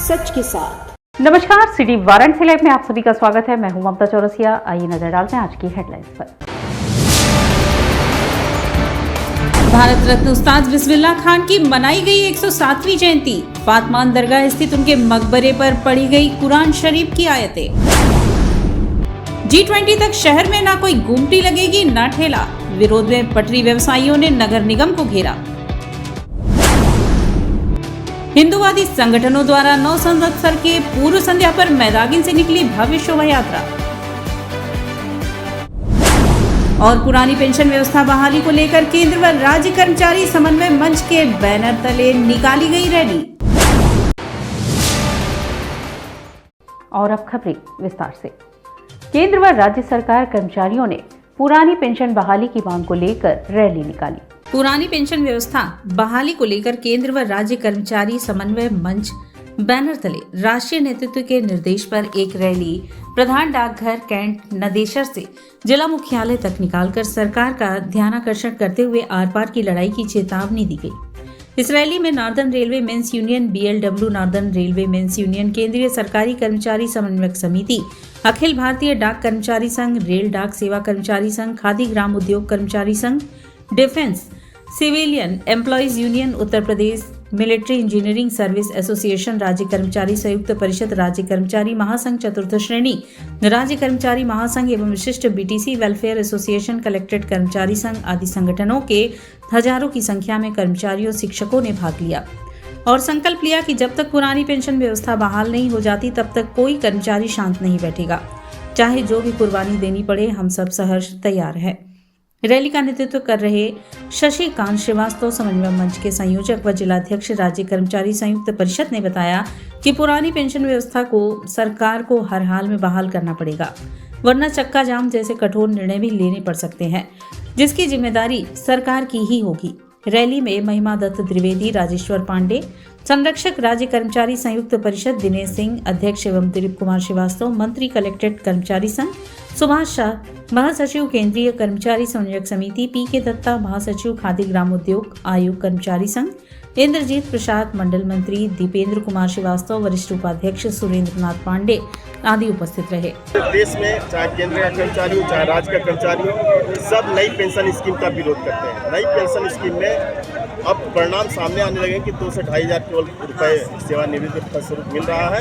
सच के साथ। नमस्कार, सिटी वाराणसी लाइव में आप सभी का स्वागत है। मैं हूं ममता चौरसिया। आइए नजर डालते हैं आज की हेडलाइंस पर। भारत रत्न उस्ताद बिस्मिल्लाह खान की मनाई गई 107वीं जयंती। फातमान दरगाह स्थित उनके मकबरे पर पढ़ी गई कुरान शरीफ की आयतें। G20 तक शहर में ना कोई गुमटी लगेगी ना ठेला। विरोध में पटरी व्यवसायियों ने नगर निगम को घेरा। हिंदूवादी संगठनों द्वारा 9 संवत्सर के पूर्व संध्या पर मैदागिन से निकली भव्य शोभा यात्रा। और पुरानी पेंशन व्यवस्था बहाली को लेकर केंद्र व राज्य कर्मचारी समन्वय मंच के बैनर तले निकाली गई रैली। और अब खबरें विस्तार से। केंद्र व राज्य सरकार कर्मचारियों ने पुरानी पेंशन बहाली की मांग को लेकर रैली निकाली। पुरानी पेंशन व्यवस्था बहाली को लेकर केंद्र व राज्य कर्मचारी समन्वय मंच बैनर तले राष्ट्रीय नेतृत्व के निर्देश पर एक रैली प्रधान डाकघर कैंट नदेसर से जिला मुख्यालय तक निकालकर सरकार का ध्यानाकर्षण करते हुए आर पार की लड़ाई की चेतावनी दी गई। इस रैली में northern railway men's union, BLW northern railway men's union, केंद्रीय सरकारी कर्मचारी समन्वयक समिति, अखिल भारतीय डाक कर्मचारी संघ, रेल डाक सेवा कर्मचारी संघ, खादी ग्राम उद्योग कर्मचारी संघ, defence civilian employees union Uttar Pradesh, military engineering service association, राज्य कर्मचारी संयुक्त परिषद, राज्य कर्मचारी महासंघ चतुर्थ श्रेणी, राज्य कर्मचारी महासंघ एवं विशिष्ट BTC वेलफेयर एसोसिएशन, कलेक्टेड कर्मचारी संघ आदि संगठनों के हजारों की संख्या में कर्मचारियों शिक्षकों ने भाग लिया और संकल्प लिया कि जब तक पुरानी पेंशन व्यवस्था बहाल नहीं हो जाती तब तक कोई कर्मचारी शांत नहीं बैठेगा, चाहे जो भी कुर्बानी देनी पड़े, हम सब सहर्ष तैयार हैं। रैली का नेतृत्व कर रहे शशिकांत श्रीवास्तव समन्वय मंच के संयोजक व जिलाध्यक्ष राज्य कर्मचारी संयुक्त परिषद ने बताया कि पुरानी पेंशन व्यवस्था को सरकार को हर हाल में बहाल करना पड़ेगा, वरना चक्का जाम जैसे कठोर निर्णय भी लेने पड़ सकते हैं, जिसकी जिम्मेदारी सरकार की ही होगी। रैली में महिमा दत्त द्विवेदी, राजेश्वर पांडे, संरक्षक राज्य कर्मचारी संयुक्त परिषद दिनेश सिंह, अध्यक्ष एवं दिलीप कुमार श्रीवास्तव, मंत्री कलेक्टेड कर्मचारी संघ सुभाष शाह, महासचिव केंद्रीय कर्मचारी संयोजक समिति PK दत्ता, महासचिव खादी ग्राम उद्योग आयोग कर्मचारी संघ इंद्रजीत प्रसाद, मंडल मंत्री दीपेंद्र कुमार श्रीवास्तव, वरिष्ठ उपाध्यक्ष सुरेंद्र नाथ पांडे आदि उपस्थित रहे। देश में चाहे केंद्र का कर्मचारी हो चाहे राज्य का कर्मचारी हो, सब नई पेंशन स्कीम का विरोध करते हैं। नई पेंशन स्कीम में अब परिणाम सामने आने लगे कि 2 से 2,500 केवल रुपये सेवानिवृत्ति फलस्वरूप मिल रहा है,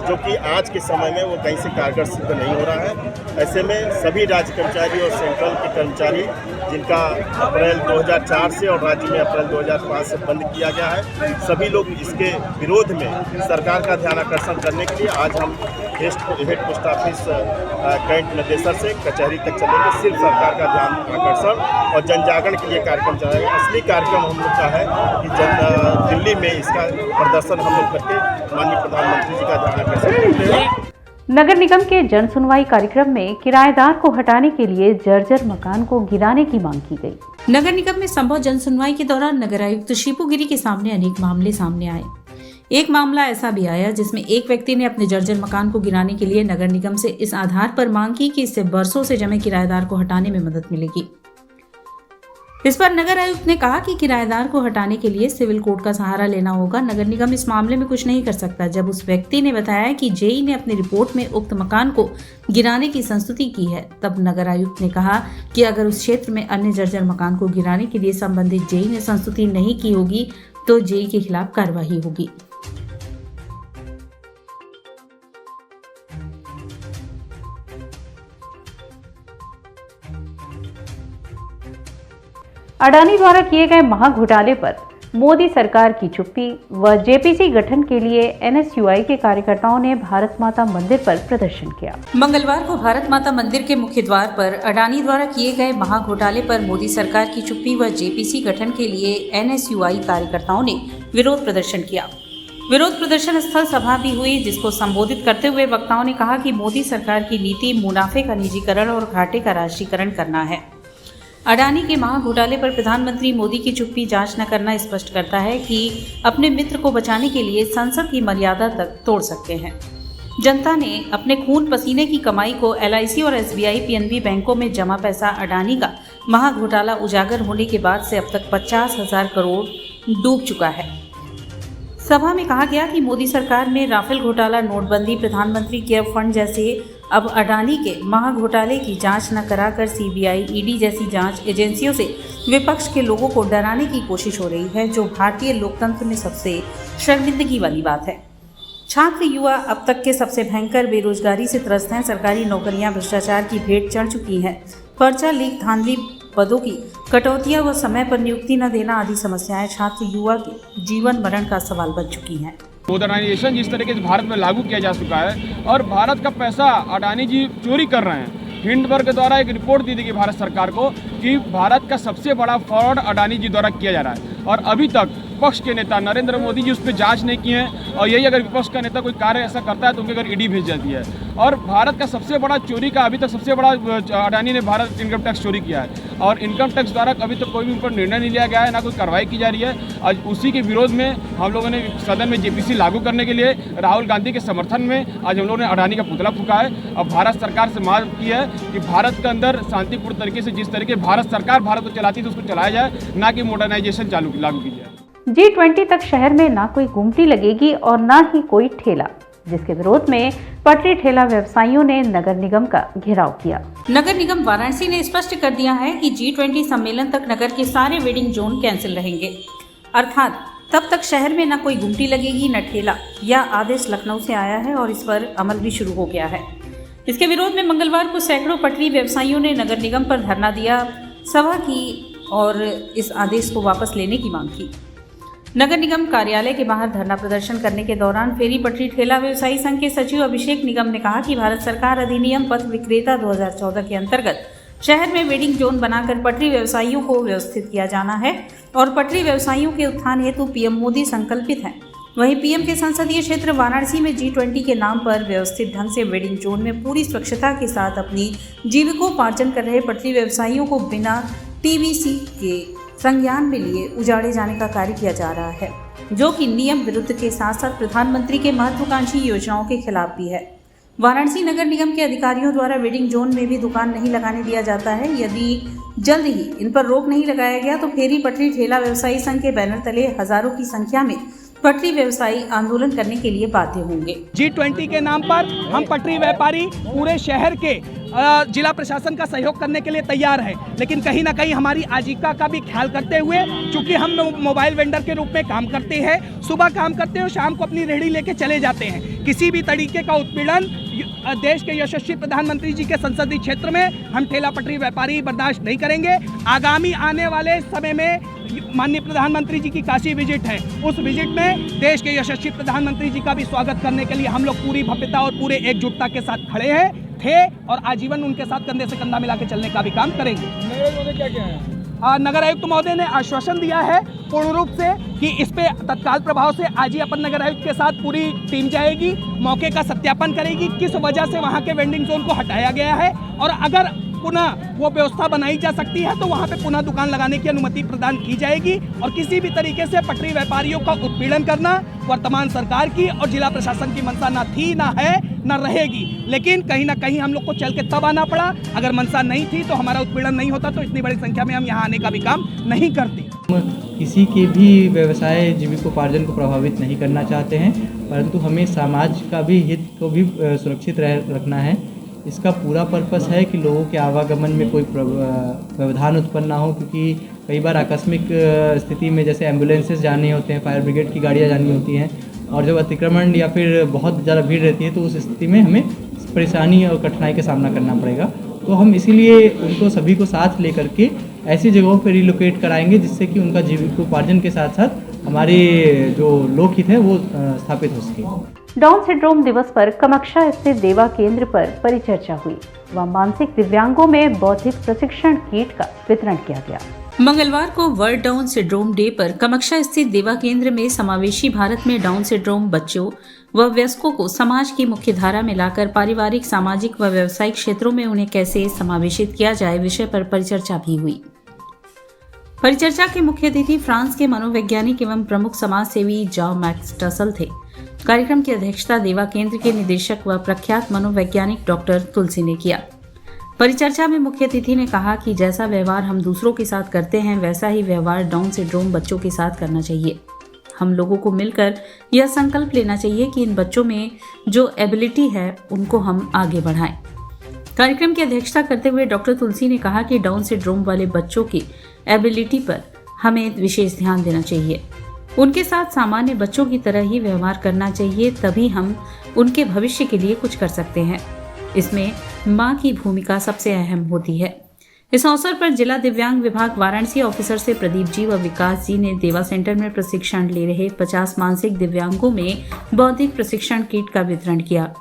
जो कि आज के समय में वो कहीं से कारगर सिद्ध नहीं हो रहा है। ऐसे में सभी राज्य कर्मचारी और सेंट्रल के कर्मचारी जिनका अप्रैल 2004 से और राज्य में अप्रैल 2005 से बंद किया गया है, सभी लोग इसके विरोध में सरकार का ध्यान आकर्षण करने के लिए आज हम head post office cantt Nadesar से कचहरी तक चलेंगे। सिर्फ सरकार का ध्यान आकर्षण और जन जागरण के लिए कार्यक्रम चलाएंगे। असली कार्यक्रम हम लोग का है कि दिल्ली में इसका प्रदर्शन हम लोग करके माननीय प्रधानमंत्री जी का ध्यान आकर्षण करते हैं। नगर निगम के जन सुनवाई कार्यक्रम में किराएदार को हटाने के लिए जर्जर मकान को गिराने की मांग की गई। नगर निगम में संभव जन सुनवाई के दौरान नगर आयुक्त शिपू गिरी के सामने अनेक मामले सामने आए। एक मामला ऐसा भी आया जिसमें एक व्यक्ति ने अपने जर्जर मकान को गिराने के लिए नगर निगम से इस आधार पर मांग की कि इससे बरसों से जमे किराएदार को हटाने में मदद मिलेगी। इस पर नगर आयुक्त ने कहा कि किराएदार को हटाने के लिए सिविल कोर्ट का सहारा लेना होगा। नगर निगम इस मामले में कुछ नहीं कर सकता। जब उस व्यक्ति ने बताया कि जेई ने अपनी रिपोर्ट में उक्त मकान को गिराने की संस्तुति की है, तब नगर आयुक्त ने कहा कि अगर उस क्षेत्र में अन्य जर्जर मकान को गिराने के लिए संबंधित जेई ने संस्तुति नहीं की होगी तो जेई के खिलाफ कार्रवाई होगी। अडानी द्वारा किए गए महाघोटाले पर मोदी सरकार की चुप्पी व JPC गठन के लिए NSUI के कार्यकर्ताओं ने भारत माता मंदिर पर प्रदर्शन किया। मंगलवार को भारत माता मंदिर के मुख्य द्वार पर अडानी द्वारा किए गए महाघोटाले पर मोदी सरकार की चुप्पी व JPC गठन के लिए NSUI कार्यकर्ताओं ने विरोध प्रदर्शन किया। विरोध प्रदर्शन स्थल सभा भी हुई, जिसको संबोधित करते हुए वक्ताओं ने कहा कि मोदी सरकार की नीति मुनाफे का निजीकरण और घाटे का राष्ट्रीयकरण करना है। अडानी के महाघोटाले पर प्रधानमंत्री मोदी की चुप्पी जांच न करना स्पष्ट करता है कि अपने मित्र को बचाने के लिए संसद की मर्यादा तक तोड़ सकते हैं। जनता ने अपने खून पसीने की कमाई को LIC और SBI PNB बैंकों में जमा पैसा अडानी का महाघोटाला उजागर होने के बाद से अब तक 50,000 करोड़ डूब चुका है। सभा में कहा गया कि मोदी सरकार में राफेल घोटाला, नोटबंदी, प्रधानमंत्री केयर फंड जैसे अब अडानी के महाघोटाले की जांच न कराकर सीबीआई, ईडी जैसी जांच एजेंसियों से विपक्ष के लोगों को डराने की कोशिश हो रही है, जो भारतीय लोकतंत्र में सबसे शर्मिंदगी वाली बात है। छात्र युवा अब तक के सबसे भयंकर बेरोजगारी से त्रस्त हैं। सरकारी नौकरियां भ्रष्टाचार की भेंट चढ़ चुकी हैं। पर्चा लीक, धांधली, पदों की कटौतियां व समय पर नियुक्ति न देना आदि समस्याएं छात्र युवा के जीवन मरण का सवाल बन चुकी हैं। मॉडर्नाइजेशन जिस तरीके से भारत में लागू किया जा चुका है और भारत का पैसा अडानी जी चोरी कर रहे हैं। हिंडनबर्ग के द्वारा एक रिपोर्ट दी थी भारत सरकार को कि भारत का सबसे बड़ा फ्रॉड अडानी जी द्वारा किया जा रहा है और अभी तक विपक्ष के नेता नरेंद्र मोदी जी उस पर जांच नहीं किए हैं और यही अगर विपक्ष का नेता कोई कार्य ऐसा करता है तो उनके घर ईडी भेज जाती है। और भारत का सबसे बड़ा चोरी का अभी तक सबसे बड़ा अडानी ने भारत इनकम टैक्स चोरी किया है और इनकम टैक्स द्वारा अभी तक कोई भी उन पर निर्णय नहीं लिया गया है, ना कोई कार्रवाई की जा रही है। आज उसी के विरोध में हम लोगों ने सदन में जेपीसी लागू करने के लिए राहुल गांधी के समर्थन में आज हम लोगों ने अडानी का पुतला फूंका है और भारत सरकार से मांग की है कि भारत के अंदर शांतिपूर्ण तरीके से जिस तरीके भारत सरकार भारत को चलाती है उसको चलाया जाए, ना कि मॉडर्नाइजेशन लागू की जाए। G20 तक शहर में ना कोई गुमटी लगेगी और ना ही कोई ठेला, जिसके विरोध में पटरी ठेला व्यवसायियों ने नगर निगम का घेराव किया। नगर निगम वाराणसी ने स्पष्ट कर दिया है कि G20 सम्मेलन तक नगर के सारे वेडिंग जोन कैंसिल रहेंगे, अर्थात तब तक शहर में न कोई गुमटी लगेगी न ठेला। यह आदेश लखनऊ से आया है और इस पर अमल भी शुरू हो गया है। इसके विरोध में मंगलवार को सैकड़ों पटरी व्यवसायियों ने नगर निगम पर धरना दिया, सभा की और इस आदेश को वापस लेने की मांग की। नगर निगम कार्यालय के बाहर धरना प्रदर्शन करने के दौरान फेरी पटरी ठेला व्यवसायी संघ के सचिव अभिषेक निगम ने कहा कि भारत सरकार अधिनियम पथ विक्रेता 2014 के अंतर्गत शहर में वेडिंग जोन बनाकर पटरी व्यवसायियों को व्यवस्थित किया जाना है और पटरी व्यवसायियों के उत्थान हेतु पीएम मोदी संकल्पित हैं। वहीं पीएम के संसदीय क्षेत्र वाराणसी में G20 के नाम पर व्यवस्थित ढंग से वेडिंग जोन में पूरी स्वच्छता के साथ अपनी जीविकोपार्जन कर रहे पटरी व्यवसायियों को बिना टीबीसी के संज्ञान में लिए उजाड़े जाने का कार्य किया जा रहा है, जो कि नियम विरुद्ध के साथ साथ प्रधानमंत्री के महत्वाकांक्षी योजनाओं के खिलाफ भी है। वाराणसी नगर निगम के अधिकारियों द्वारा वेडिंग जोन में भी दुकान नहीं लगाने दिया जाता है। यदि जल्द ही इन पर रोक नहीं लगाया गया तो फेरी पटरी ठेला व्यवसायी संघ के बैनर तले हजारों की संख्या में पटरी व्यवसायी आंदोलन करने के लिए बाध्य होंगे। G20 के नाम पर हम पटरी व्यापारी पूरे शहर के जिला प्रशासन का सहयोग करने के लिए तैयार है, लेकिन कहीं ना कहीं हमारी आजीविका का भी ख्याल करते हुए, चूंकि हम मोबाइल वेंडर के रूप में काम करते हैं, सुबह काम करते हैं और शाम को अपनी रेहड़ी लेके चले जाते हैं। किसी भी तरीके का उत्पीड़न देश के यशस्वी प्रधानमंत्री जी के संसदीय क्षेत्र में हम ठेला पटरी व्यापारी बर्दाश्त नहीं करेंगे। आगामी आने वाले समय में माननीय प्रधानमंत्री जी की काशी विजिट है, उस विजिट में देश के यशस्वी प्रधानमंत्री जी का भी स्वागत करने के लिए हम लोग पूरी भव्यता और पूरे एकजुटता के साथ खड़े थे और आजीवन उनके साथ कंधे से कंधा मिला के चलने का भी काम करेंगे। नगर आयुक्त महोदय ने आश्वासन दिया है पूर्ण रूप से कि इस पे तत्काल प्रभाव से आज ही अपन नगर आयुक्त के साथ पूरी टीम जाएगी, मौके का सत्यापन करेगी किस वजह से वहाँ के वेंडिंग जोन को हटाया गया है और अगर पुनः वो व्यवस्था बनाई जा सकती है तो वहाँ पे पुनः दुकान लगाने की अनुमति प्रदान की जाएगी। और किसी भी तरीके से पटरी व्यापारियों का उत्पीड़न करना वर्तमान सरकार की और जिला प्रशासन की मंशा ना थी, ना है, ना रहेगी। लेकिन कहीं ना कहीं हम लोग को चल के तब आना पड़ा। अगर मंशा नहीं थी तो हमारा उत्पीड़न नहीं होता, तो इतनी बड़ी संख्या में हम यहाँ आने का भी काम नहीं करते। किसी के भी व्यवसाय जीविकोपार्जन को प्रभावित नहीं करना चाहते हैं, परंतु हमें समाज का भी हित को भी सुरक्षित रखना है। इसका पूरा पर्पस है कि लोगों के आवागमन में कोई व्यवधान उत्पन्न ना हो, क्योंकि कई बार आकस्मिक स्थिति में जैसे एम्बुलेंसेस जाने होते हैं, फायर ब्रिगेड की गाड़ियाँ जानी होती हैं और जब अतिक्रमण या फिर बहुत ज़्यादा भीड़ रहती है तो उस स्थिति में हमें परेशानी और कठिनाई का सामना करना पड़ेगा। तो हम इसीलिए उनको सभी को साथ लेकर के ऐसी जगहों पर रिलोकेट कराएंगे जिससे कि उनका जीविकोपार्जन के साथ साथ हमारे जो लोकहित है वो स्थापित हो सके। डाउन सिंड्रोम दिवस पर कामाख्या स्थित देवा केंद्र पर परिचर्चा हुई व मानसिक दिव्यांगों में बौद्धिक प्रशिक्षण किट का वितरण किया गया। मंगलवार को वर्ल्ड डाउन सिंड्रोम डे पर कामाख्या स्थित देवा केंद्र में समावेशी भारत में डाउन सिंड्रोम बच्चों व वयस्कों को समाज की मुख्य धारा में लाकर पारिवारिक, सामाजिक व व्यावसायिक क्षेत्रों में उन्हें कैसे समावेशित किया जाए विषय पर परिचर्चा भी हुई। परिचर्चा के मुख्य अतिथि फ्रांस के मनोवैज्ञानिक एवं प्रमुख समाज सेवी जॉ मैक्स टसल थे। कार्यक्रम की अध्यक्षता देवा केंद्र के निदेशक व प्रख्यात मनोवैज्ञानिक डॉक्टर तुलसी ने किया। परिचर्चा में मुख्य अतिथि ने कहा कि जैसा व्यवहार हम दूसरों के साथ करते हैं वैसा ही व्यवहार डाउन सिंड्रोम बच्चों के साथ करना चाहिए। हम लोगों को मिलकर यह संकल्प लेना चाहिए कि इन बच्चों में जो एबिलिटी है उनको हम आगे बढ़ाएं। कार्यक्रम की अध्यक्षता करते हुए डॉक्टर तुलसी ने कहा कि डाउन सिंड्रोम वाले बच्चों की एबिलिटी पर हमें विशेष ध्यान देना चाहिए। उनके साथ सामान्य बच्चों की तरह ही व्यवहार करना चाहिए, तभी हम उनके भविष्य के लिए कुछ कर सकते हैं। इसमें माँ की भूमिका सबसे अहम होती है। इस अवसर पर जिला दिव्यांग विभाग वाराणसी ऑफिसर से प्रदीप जी व विकास जी ने देवा सेंटर में प्रशिक्षण ले रहे 50 मानसिक दिव्यांगों में बौद्धिक प्रशिक्षण किट का वितरण किया।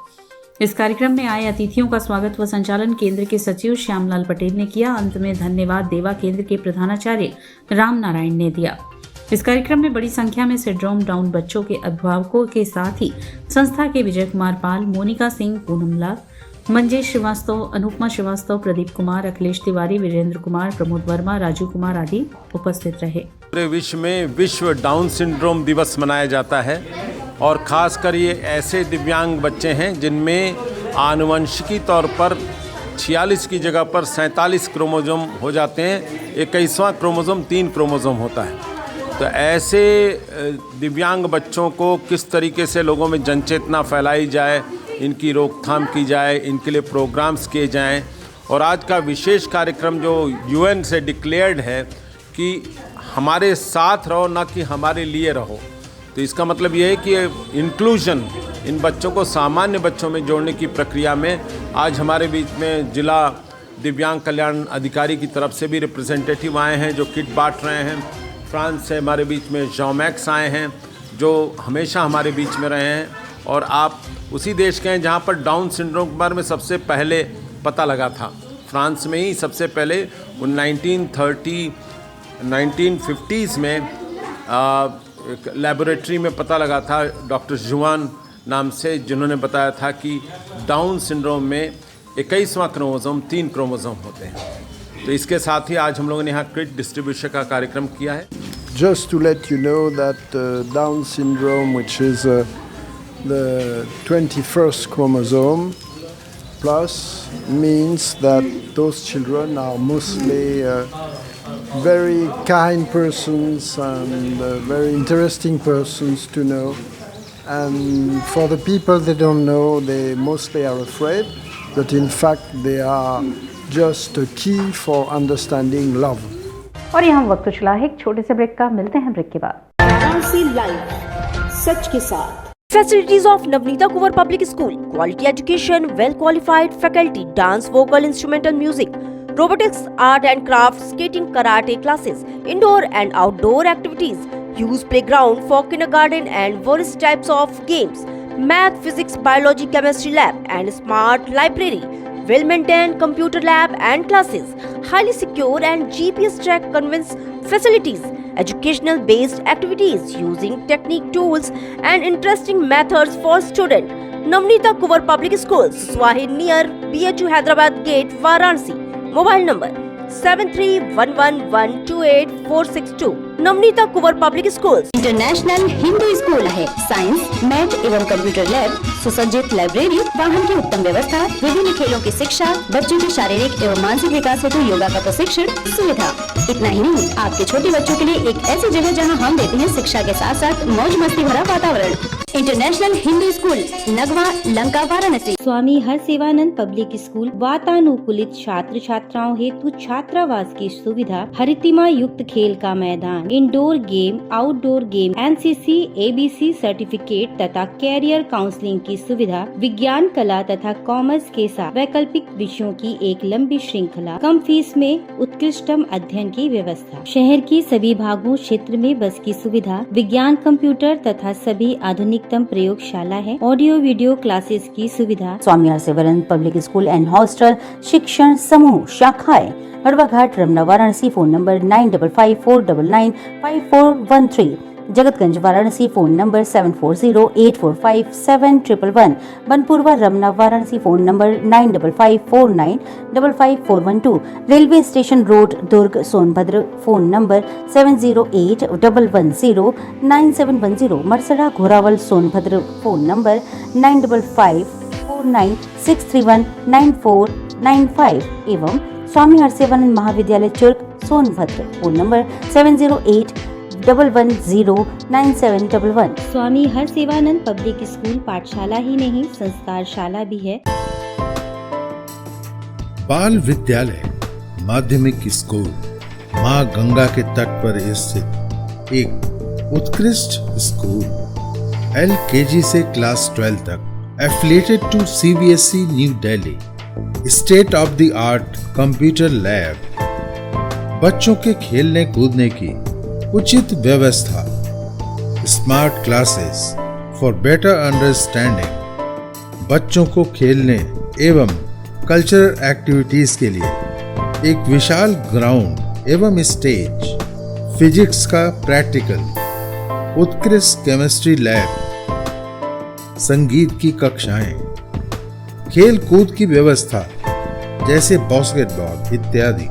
इस कार्यक्रम में आए अतिथियों का स्वागत व संचालन केंद्र के सचिव श्यामलाल पटेल ने किया। अंत में धन्यवाद देवा केंद्र के प्रधानाचार्य राम नारायण ने दिया। इस कार्यक्रम में बड़ी संख्या में सिंड्रोम डाउन बच्चों के अभिभावकों के साथ ही संस्था के विजय कुमार पाल, मोनिका सिंह, पूनम लाल, मंजेश श्रीवास्तव, अनुपमा श्रीवास्तव, प्रदीप कुमार, अखिलेश तिवारी, वीरेंद्र कुमार, प्रमोद वर्मा, राजू कुमार आदि उपस्थित रहे। पूरे विश्व में विश्व डाउन सिंड्रोम दिवस मनाया जाता है और ख़ासकर ये ऐसे दिव्यांग बच्चे हैं जिनमें आनुवंशिकी तौर पर 46 की जगह पर 47 क्रोमोसोम हो जाते हैं। 21वां क्रोमोसोम 3 क्रोमोसोम होता है। तो ऐसे दिव्यांग बच्चों को किस तरीके से लोगों में जन चेतना फैलाई जाए, इनकी रोकथाम की जाए, इनके लिए प्रोग्राम्स किए जाएं। और आज का विशेष कार्यक्रम जो UN से डिक्लेयर्ड है कि हमारे साथ रहो, ना कि हमारे लिए रहो। तो इसका मतलब ये है कि इंक्लूजन, इन बच्चों को सामान्य बच्चों में जोड़ने की प्रक्रिया में आज हमारे बीच में जिला दिव्यांग कल्याण अधिकारी की तरफ से भी रिप्रेजेंटेटिव आए हैं जो किट बांट रहे हैं। फ्रांस से हमारे बीच में जॉमैक्स आए हैं जो हमेशा हमारे बीच में रहे हैं। और आप उसी देश के हैं जहाँ पर डाउन सिंड्रोम के बारे में सबसे पहले पता लगा था। फ्रांस में ही सबसे पहले 1950s में एक लेबोरेटरी में पता लगा था, डॉक्टर जुआन नाम से, जिन्होंने बताया था कि डाउन सिंड्रोम में 21वां क्रोमोसोम 3 क्रोमोसोम होते हैं। तो इसके साथ ही आज हम लोगों ने यहाँ किट डिस्ट्रीब्यूशन का कार्यक्रम किया है। Just to let you know that Down syndrome, which is the 21st chromosome plus, means that those children are mostly very kind persons and very interesting persons to know. And for the people they don't know, they mostly are afraid, but in fact they are just a key for understanding love. और यहाँ वक्त चला है एक छोटे से break का। मिलते हैं ब्रेक के बाद। वाराणसी लाइव, सच के साथ। Facilities of Navneeta Kuvar Public School, quality education, well qualified faculty, dance, vocal, instrumental music, robotics, art and craft, skating, karate classes, indoor and outdoor activities, use playground for kindergarten and various types of games, math, physics, biology, chemistry lab and smart library, well maintained computer lab and classes, highly secure and GPS track conveyance facilities, educational based activities using technique tools and interesting methods for students. Navneeta Kuvar Public Schools, Swahid near BHU Hyderabad Gate, Varanasi. Mobile number 7311128462. Navneeta Kunwar public school international Hindu school है। Science, math एवं computer lab, सुसज्जित library, वाहन की उत्तम व्यवस्था, विभिन्न खेलों की शिक्षा, बच्चों के शारीरिक एवं मानसिक विकास हेतु योगा का प्रशिक्षण सुविधा। इतना ही नहीं, आपके छोटे बच्चों के लिए एक ऐसी जगह जहां हम देते हैं शिक्षा के साथ साथ मौज मस्ती भरा वातावरण। International Hindu school, Nagwa, Lanka, Varanasi. Swami Harsevanand public school, वातानुकूलित छात्र छात्राओं हेतु छात्रावास की सुविधा, हरितिमा युक्त खेल का मैदान, indoor game, outdoor game, NCC, ABC certificate तथा कैरियर काउंसलिंग की सुविधा, विज्ञान, कला तथा कॉमर्स के साथ वैकल्पिक विषयों की एक लंबी श्रृंखला, कम फीस में उत्कृष्टम अध्ययन की व्यवस्था, शहर की सभी भागों क्षेत्र में बस की सुविधा, विज्ञान, कंप्यूटर तथा सभी आधुनिकतम प्रयोगशाला है, ऑडियो वीडियो क्लासेस की सुविधा। Swami Harsevanand public school and hostel, शिक्षण समूह, शाखाएं हड़वाघाट, Ramna, Varanasi. Phone number 9454995413। Jagatganj, Varanasi. Phone number 7408457111। Banpurwa, Ramna, Varanasi. Phone number 9554955412। Railway station road, Durg, Sonbhadra. Phone number 7081109710। Marsara, Ghorawal, Sonbhadra. Phone number 955496319495 एवं स्वामी हरसेवानंद महाविद्यालय Churk, Sonbhadra. Phone number 7081 81109711। Swami Har Sevanand public school पाठशाला ही नहीं, संस्कारशाला भी है। बाल विद्यालय माध्यमिक स्कूल मां गंगा के तट पर स्थित एक उत्कृष्ट स्कूल, LKG से क्लास 12 तक, affiliated to CBSE new Delhi, state of the art computer lab, बच्चों के खेलने कूदने की उचित व्यवस्था, smart classes for better understanding, बच्चों को खेलने एवं कल्चरल एक्टिविटीज के लिए एक विशाल ग्राउंड एवं स्टेज, फिजिक्स का प्रैक्टिकल, उत्कृष्ट केमिस्ट्री लैब, संगीत की कक्षाएं, खेल कूद की व्यवस्था जैसे बास्केटबॉल इत्यादि,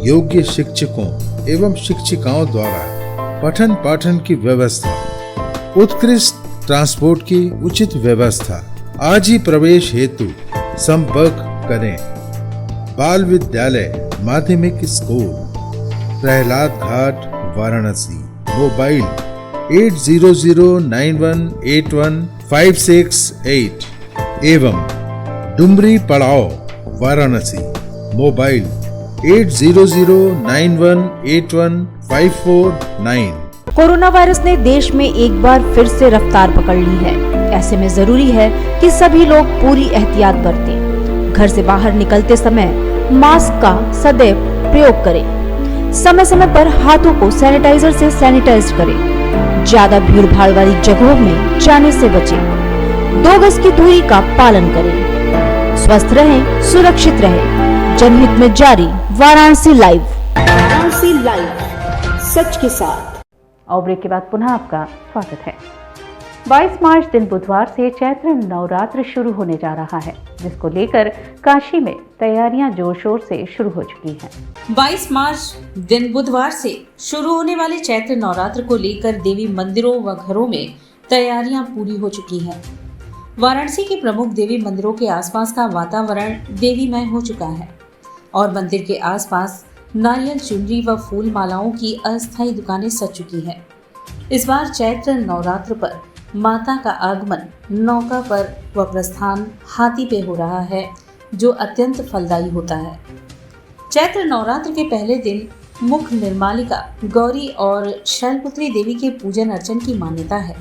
योग्य शिक्षकों एवं शिक्षिकाओं द्वारा पठन पाठन की व्यवस्था, उत्कृष्ट ट्रांसपोर्ट की उचित व्यवस्था। आज ही प्रवेश हेतु संपर्क करें। बाल विद्यालय माध्यमिक स्कूल, प्रहलाद घाट, वाराणसी। मोबाइल 8009181568 एवं डुमरी पड़ाव, वाराणसी। मोबाइल 8009181549। कोरोना वायरस ने देश में एक बार फिर से रफ्तार पकड़ ली है। ऐसे में जरूरी है कि सभी लोग पूरी एहतियात बरतें। घर से बाहर निकलते समय मास्क का सदैव प्रयोग करें। समय समय पर हाथों को सैनिटाइजर से सैनिटाइज करें। ज्यादा भीड़ भाड़ वाली जगहों में जाने से बचें। 2 गज की दूरी का पालन करें। स्वस्थ रहें, सुरक्षित रहें। जनहित में जारी वाराणसी लाइव। वाराणसी लाइव, सच के साथ। और ब्रेक के बाद पुनः आपका स्वागत है। 22 मार्च दिन बुधवार से चैत्र नवरात्र शुरू होने जा रहा है, जिसको लेकर काशी में तैयारियां जोर शोर से शुरू हो चुकी हैं। 22 मार्च दिन बुधवार से शुरू होने वाले चैत्र नवरात्र को लेकर देवी मंदिरों व घरों में तैयारियां पूरी हो चुकी हैं। वाराणसी के प्रमुख देवी मंदिरों के आसपास का वातावरण देवीमय हो चुका है और मंदिर के आसपास नारियल चुनरी व फूल मालाओं की अस्थायी दुकानें सज चुकी हैं। इस बार चैत्र नवरात्र पर माता का आगमन नौका पर व प्रस्थान हाथी पे हो रहा है, जो अत्यंत फलदायी होता है। चैत्र नवरात्र के पहले दिन मुख निर्मालिका गौरी और शैलपुत्री देवी के पूजन अर्चन की मान्यता है।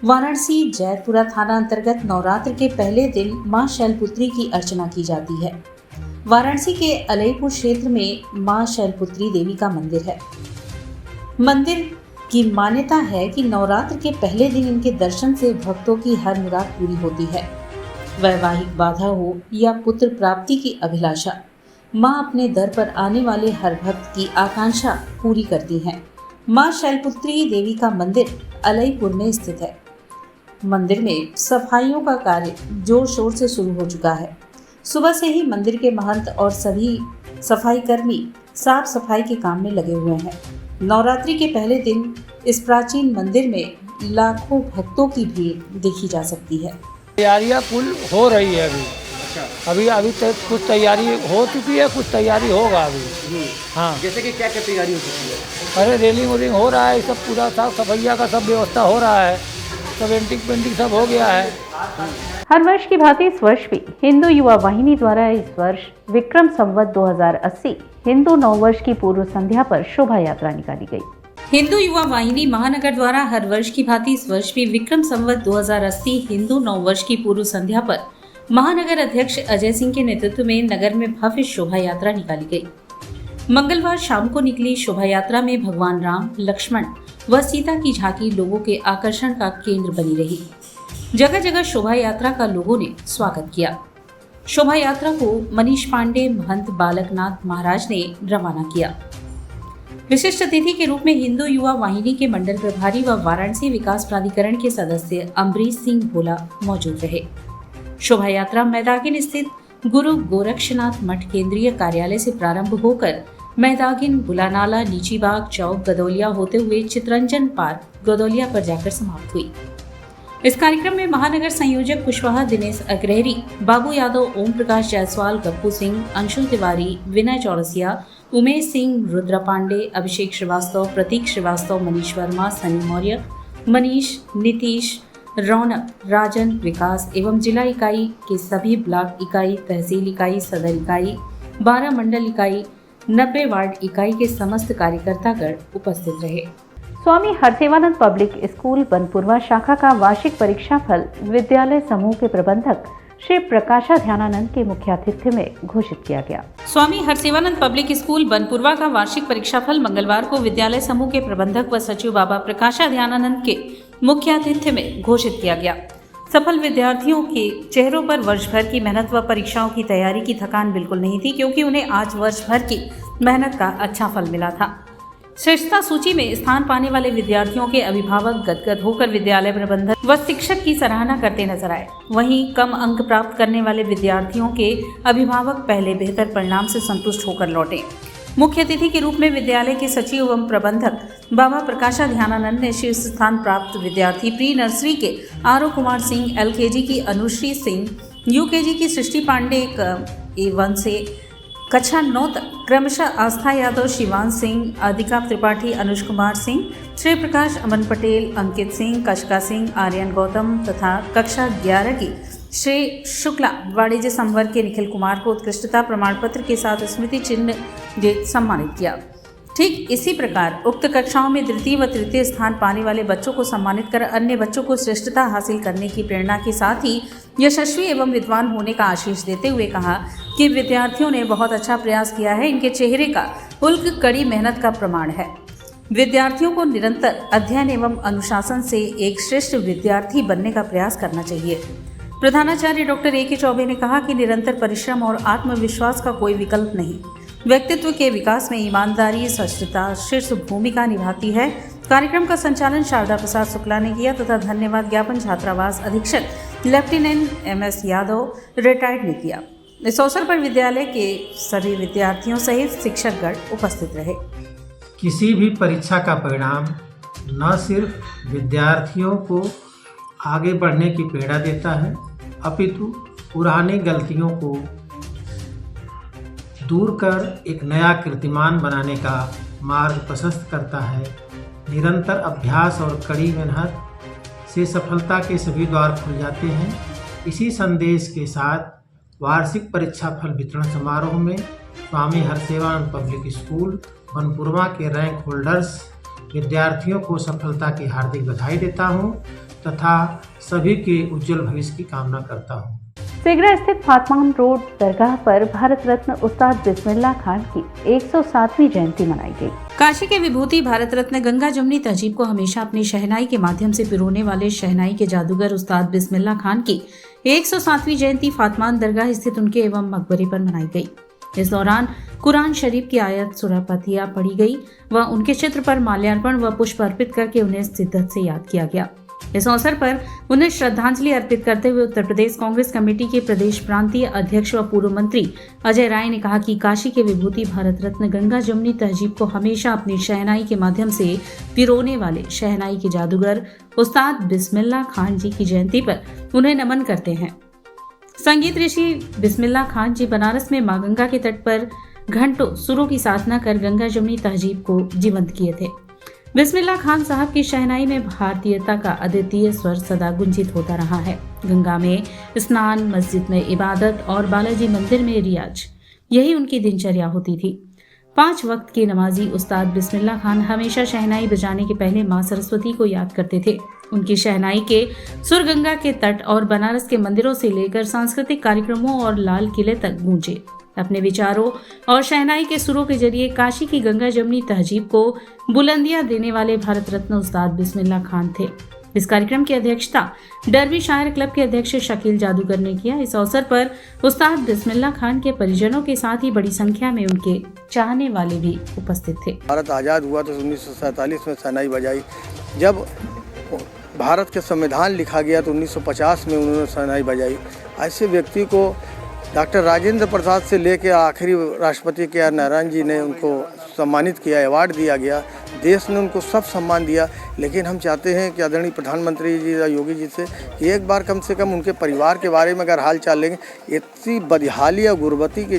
वाराणसी जैतपुरा थाना अंतर्गत नवरात्र के पहले दिन मां शैलपुत्री की अर्चना की जाती है। वाराणसी के अलईपुर क्षेत्र में मां शैलपुत्री देवी का मंदिर है। मंदिर की मान्यता है कि नवरात्र के पहले दिन इनके दर्शन से भक्तों की हर मुराद पूरी होती है। वैवाहिक बाधा हो या पुत्र प्राप्ति की अभिलाषा, मां अपने दर पर आने वाले हर भक्त की आकांक्षा पूरी करती हैं। मां शैलपुत्री देवी का मंदिर अलईपुर में स्थित है। मंदिर में सफाइयों का कार्य जोर शोर से शुरू हो चुका है। सुबह से ही मंदिर के महंत और सभी सफाई कर्मी साफ सफाई के काम में लगे हुए हैं। नवरात्रि के पहले दिन इस प्राचीन मंदिर में लाखों भक्तों की भीड़ देखी जा सकती है। तैयारियां कुल हो रही है अभी तक कुछ तैयारी हो चुकी है, कुछ तैयारी होगा अभी। हाँ, जैसे कि क्या क्या तैयारी हो चुकी है? अरे रेलिंग वेलिंग हो रहा है, सब पूरा साफ सफाइया का सब व्यवस्था हो रहा है, सब पेंटिंग सब हो गया है। हर वर्ष की भांति इस वर्ष भी हिंदू युवा वाहिनी द्वारा इस वर्ष विक्रम संवत 2080 हिंदू नववर्ष की पूर्व संध्या पर शोभा यात्रा निकाली गई। हिंदू युवा वाहिनी महानगर द्वारा हर वर्ष की भांति इस वर्ष भी विक्रम संवत 2080 हिंदू नववर्ष की पूर्व संध्या पर महानगर अध्यक्ष अजय सिंह के नेतृत्व में नगर में भव्य शोभा यात्रा निकाली गई। मंगलवार शाम को निकली शोभा यात्रा में भगवान राम, लक्ष्मण व सीता की झांकी लोगों के आकर्षण का केंद्र बनी रही। जगह जगह शोभा यात्रा का लोगों ने स्वागत किया। शोभा यात्रा को मनीष पांडे, महंत बालकनाथ महाराज ने रवाना किया। विशिष्ट अतिथि के रूप में हिंदू युवा वाहिनी के मंडल प्रभारी व वाराणसी विकास प्राधिकरण के सदस्य अमरीश सिंह भोला मौजूद रहे। शोभा यात्रा मैदागिन स्थित गुरु गोरक्षनाथ मठ केंद्रीय कार्यालय से प्रारंभ होकर मैदागिन, बुलानाला, नीचीबाग चौक, गदौलिया होते हुए चितरंजन पार्क, गदौलिया पर जाकर समाप्त हुई। इस कार्यक्रम में महानगर संयोजक कुशवाहा दिनेश अग्रहरी, बाबू यादव, ओम प्रकाश जायसवाल, गप्पू सिंह, अंशुल तिवारी, विनय चौरसिया, उमेश सिंह, रुद्रा पांडे, अभिषेक श्रीवास्तव, प्रतीक श्रीवास्तव, मनीष वर्मा, सनी मौर्य, मनीष, नीतीश, रौनक, राजन, विकास एवं जिला इकाई के सभी ब्लॉक इकाई, तहसील इकाई, सदर इकाई, 12 मंडल इकाई, 90 वार्ड इकाई के समस्त कार्यकर्तागण उपस्थित रहे। स्वामी हरसेवानंद पब्लिक स्कूल बनपुरवा शाखा का वार्षिक परीक्षा फल विद्यालय समूह के प्रबंधक श्री प्रकाशा ध्यानानंद के मुख्य आतिथ्य में घोषित किया गया। स्वामी हरसेवानंद पब्लिक स्कूल बनपुरवा का वार्षिक परीक्षाफल मंगलवार को विद्यालय समूह के प्रबंधक व सचिव बाबा प्रकाशा ध्यानानंद के मुख्य आतिथ्य में घोषित किया गया। सफल विद्यार्थियों के चेहरों पर वर्ष भर की मेहनत व परीक्षाओं की तैयारी की थकान बिल्कुल नहीं थी, क्योंकि उन्हें आज वर्ष भर की मेहनत का अच्छा फल मिला था। श्रेष्ठता सूची में स्थान पाने वाले विद्यार्थियों के अभिभावक गदगद होकर विद्यालय प्रबंधक व शिक्षक की सराहना करते नजर आए। वहीं कम अंक प्राप्त करने वाले विद्यार्थियों के अभिभावक पहले बेहतर परिणाम से संतुष्ट होकर लौटे। मुख्य अतिथि के रूप में विद्यालय के सचिव एवं प्रबंधक बाबा प्रकाशा ध्यानानंद ने शीर्ष स्थान प्राप्त विद्यार्थी प्री नर्सरी के आरो कुमार सिंह, एलकेजी की अनुश्री सिंह, यूकेजी की सृष्टि पांडे A1 से कक्षा 9 तक क्रमशः आस्था यादव, शिवान सिंह, अधिका त्रिपाठी, अनुज कुमार सिंह, श्री प्रकाश, अमन पटेल, अंकित सिंह, कशका सिंह, आर्यन गौतम तथा कक्षा 11 की श्री शुक्ला वाणिज्य संवर्ग के निखिल कुमार को उत्कृष्टता प्रमाण पत्र के साथ स्मृति चिन्ह देकर सम्मानित किया। ठीक इसी प्रकार उक्त कक्षाओं में द्वितीय व तृतीय स्थान पाने वाले बच्चों को सम्मानित कर अन्य बच्चों को श्रेष्ठता हासिल करने की प्रेरणा के साथ ही यशस्वी एवं विद्वान होने का आशीष देते हुए कहा कि विद्यार्थियों ने बहुत अच्छा प्रयास किया है। इनके चेहरे का उल्क कड़ी मेहनत का प्रमाण है। विद्यार्थियों को निरंतर अध्ययन एवं अनुशासन से एक श्रेष्ठ विद्यार्थी बनने का प्रयास करना चाहिए। प्रधानाचार्य डॉक्टर A.K. चौबे ने कहा कि निरंतर परिश्रम और आत्मविश्वास का कोई विकल्प नहीं। व्यक्तित्व के विकास में ईमानदारी, स्वच्छता शीर्ष भूमिका निभाती है। कार्यक्रम का संचालन शारदा प्रसाद शुक्ला ने किया तथा धन्यवाद ज्ञापन छात्रावास अधीक्षक लेफ्टिनेंट MS यादव रिटायर्ड ने किया। इस अवसर पर विद्यालय के सभी विद्यार्थियों सहित शिक्षकगण उपस्थित रहे। किसी भी परीक्षा का परिणाम न सिर्फ विद्यार्थियों को आगे बढ़ने की प्रेरणा देता है, अपितु पुरानी गलतियों को दूर कर एक नया कीर्तिमान बनाने का मार्ग प्रशस्त करता है। निरंतर अभ्यास और कड़ी मेहनत से सफलता के सभी द्वार खुल जाते हैं। इसी संदेश के साथ वार्षिक परीक्षा फल वितरण समारोह में स्वामी हरसेवानंद पब्लिक स्कूल बनपुरवा के रैंक होल्डर्स विद्यार्थियों को सफलता की हार्दिक बधाई देता हूं तथा सभी के उज्जवल भविष्य की कामना करता हूं। सिगरा स्थित फातमान रोड दरगाह पर भारत रत्न उस्ताद बिस्मिल्लाह खान की 107वीं जयंती मनाई गई। काशी के विभूति भारत रत्न गंगा जमुनी तहजीब को हमेशा अपनी शहनाई के माध्यम से पिरोने वाले शहनाई के जादूगर उस्ताद बिस्मिल्लाह खान की 107वीं जयंती फातमान दरगाह स्थित उनके एवं मकबरे पर मनाई गई। इस दौरान कुरान शरीफ की आयत सूरह फतिहा पढ़ी गई व उनके चित्र पर माल्यार्पण व पुष्प अर्पित करके उन्हें शिद्दत से याद किया गया। इस अवसर पर उन्हें श्रद्धांजलि अर्पित करते हुए उत्तर प्रदेश कांग्रेस कमेटी के प्रदेश प्रांतीय अध्यक्ष व पूर्व मंत्री अजय राय ने कहा कि काशी के विभूति भारत रत्न गंगा जमुनी तहजीब को हमेशा अपनी शहनाई के माध्यम से पिरोने वाले शहनाई के जादूगर उस्ताद बिस्मिल्लाह खान जी की जयंती पर उन्हें नमन करते हैं। संगीत ऋषि बिस्मिल्लाह खान जी बनारस में मां गंगा के तट पर घंटों सुरों की साधना कर गंगा जमुनी तहजीब को जीवंत किए थे। बिस्मिल्लाह खान साहब की शहनाई में भारतीयता का अद्वितीय स्वर सदा गुंजित होता रहा है। गंगा में स्नान, मस्जिद में इबादत और बालाजी मंदिर में रियाज, यही उनकी दिनचर्या होती थी। 5 वक्त के नमाजी उस्ताद बिस्मिल्लाह खान हमेशा शहनाई बजाने के पहले मां सरस्वती को याद करते थे। उनकी शहनाई के सुर गंगा के तट और बनारस के मंदिरों से लेकर सांस्कृतिक कार्यक्रमों और लाल किले तक गूंजे। अपने विचारों और शहनाई के सुरों के जरिए काशी की गंगा जमुनी तहजीब को बुलंदियां देने वाले भारत रत्न उस्ताद बिस्मिल्लाह खान थे। इस कार्यक्रम की अध्यक्षता डरबी शायर क्लब के अध्यक्ष शकील जादूगर ने किया। इस अवसर पर उस्ताद बिस्मिल्लाह खान के परिजनों के साथ ही बड़ी संख्या में उनके चाहने वाले भी उपस्थित थे। भारत आज़ाद हुआ तो 1947 में शहनाई बजाई। जब भारत के संविधान लिखा गया तो 1950 में उन्होंने शहनाई बजाई। ऐसे व्यक्ति को डॉक्टर राजेंद्र प्रसाद से लेकर आखिरी राष्ट्रपति के आर नारायण जी ने उनको सम्मानित किया, अवार्ड दिया गया, देश ने उनको सब सम्मान दिया। लेकिन हम चाहते हैं कि आदरणीय प्रधानमंत्री जी या योगी जी से कि एक बार कम से कम उनके परिवार के बारे में अगर हाल चाल लेंगे। इतनी बदहाली और गुर्बत की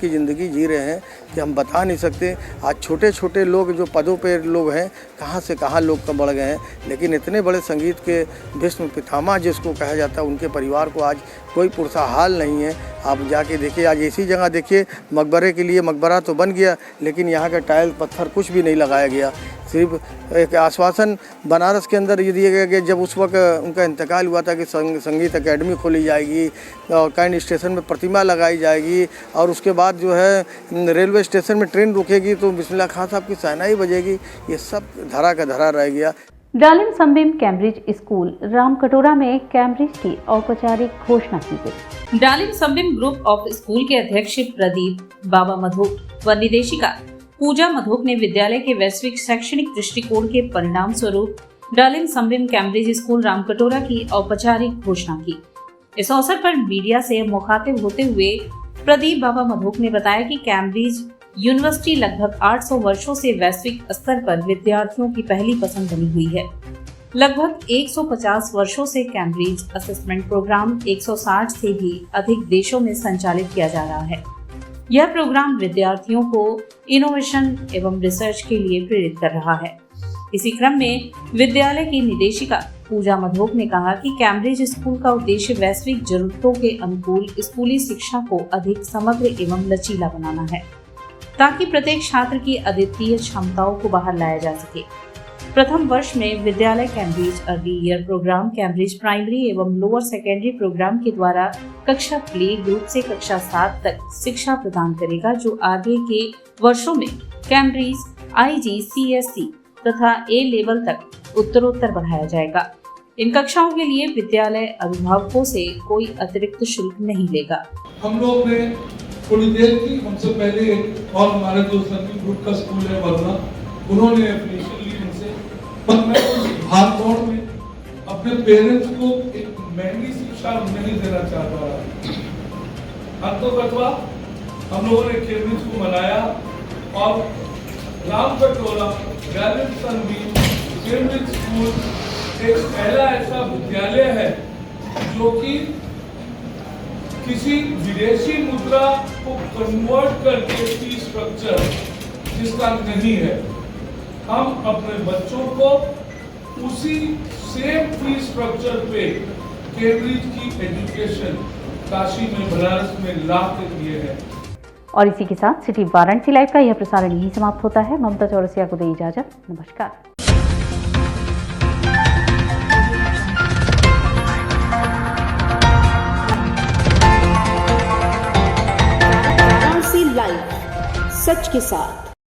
ज़िंदगी जी रहे हैं कि हम बता नहीं सकते। आज छोटे छोटे लोग जो पदों पर लोग हैं, कहाँ से कहाँ लोग कम बढ़ गए हैं, लेकिन इतने बड़े संगीत के विश्व पितामह जिसको कहा जाता है, उनके परिवार को आज कोई पुरसा हाल नहीं है। आप जाके देखिए, आज ऐसी जगह देखिए, मकबरे के लिए मकबरा तो बन गया, लेकिन यहाँ का टाइल पत्थर कुछ भी नहीं लगाया गया। सिर्फ एक आश्वासन बनारस के अंदर ये दिया गया कि जब उस वक्त उनका इंतकाल हुआ था कि संगीत एकेडमी खोली जाएगी और कैंट स्टेशन में प्रतिमा लगाई जाएगी और उसके बाद जो है रेलवे स्टेशन में ट्रेन रुकेगी तो बिस्मिल्लाह खां साहब की शहनाई बजेगी। ये सब धरा का धरा रह गया। डालिम संबिम कैम्ब्रिज स्कूल रामकटोरा में कैम्ब्रिज की औपचारिक घोषणा की गई। डालिम संबिम ग्रुप ऑफ स्कूल के अध्यक्ष प्रदीप बाबा मधोक व निदेशिका पूजा मधोक ने विद्यालय के वैश्विक शैक्षणिक दृष्टिकोण के परिणाम स्वरूप डालिम संबिम कैम्ब्रिज स्कूल रामकटोरा की औपचारिक घोषणा की। इस अवसर पर मीडिया से मुखातिब होते हुए प्रदीप बाबा मधोक ने बताया कि कैम्ब्रिज यूनिवर्सिटी लगभग 800 वर्षों से वैश्विक स्तर पर विद्यार्थियों की पहली पसंद बनी हुई है। लगभग 150 वर्षों से कैम्ब्रिज असेसमेंट प्रोग्राम 160 से भी अधिक देशों में संचालित किया जा रहा है। यह प्रोग्राम विद्यार्थियों को इनोवेशन एवं रिसर्च के लिए प्रेरित कर रहा है। इसी क्रम में विद्यालय की निदेशिका पूजा मधोक ने कहा कि कैम्ब्रिज स्कूल का उद्देश्य वैश्विक जरूरतों के अनुकूल स्कूली शिक्षा को अधिक समग्र एवं लचीला बनाना है, ताकि प्रत्येक छात्र की अद्वितीय क्षमताओं को बाहर लाया जा सके। प्रथम वर्ष में विद्यालय Cambridge early year programme, Cambridge primary एवं लोअर सेकेंडरी प्रोग्राम के द्वारा कक्षा प्ले ग्रुप से कक्षा 7 तक शिक्षा प्रदान करेगा, जो आगे के वर्षों में कैम्ब्रिज IGCSE तथा A लेवल तक उत्तरोत्तर बढ़ाया जाएगा। इन कक्षाओं के लिए विद्यालय अभिभावकों से कोई अतिरिक्त शुल्क नहीं लेगा। हम लोग ने थोड़ी देर की, हमसे पहले एक और हमारे दोस्त ग्रुप का स्कूल है वरना, उन्होंने एप्लीकेशन ली हमसे, पर मैं उस भागदौड़ में अपने पेरेंट्स को एक महंगी शिक्षा नहीं देना चाहता रहा। अंततः हम लोगों ने कैम्ब्रिज को मनाया और रामकटोरा डालिम संबिम कैम्ब्रिज स्कूल एक पहला ऐसा विद्यालय है जो कि किसी विदेशी मुद्रा को कन्वर्ट करके फीस स्ट्रक्चर जिसका नहीं है, हम अपने बच्चों को उसी सेम फीस स्ट्रक्चर पे कैम्ब्रिज की एजुकेशन काशी में, बनारस में ला के दिए हैं। और इसी के साथ सिटी वाराणसी लाइव का यह प्रसारण यही समाप्त होता है। ममता चौरसिया को दे इजाजत। नमस्कार। लाइव सच के साथ।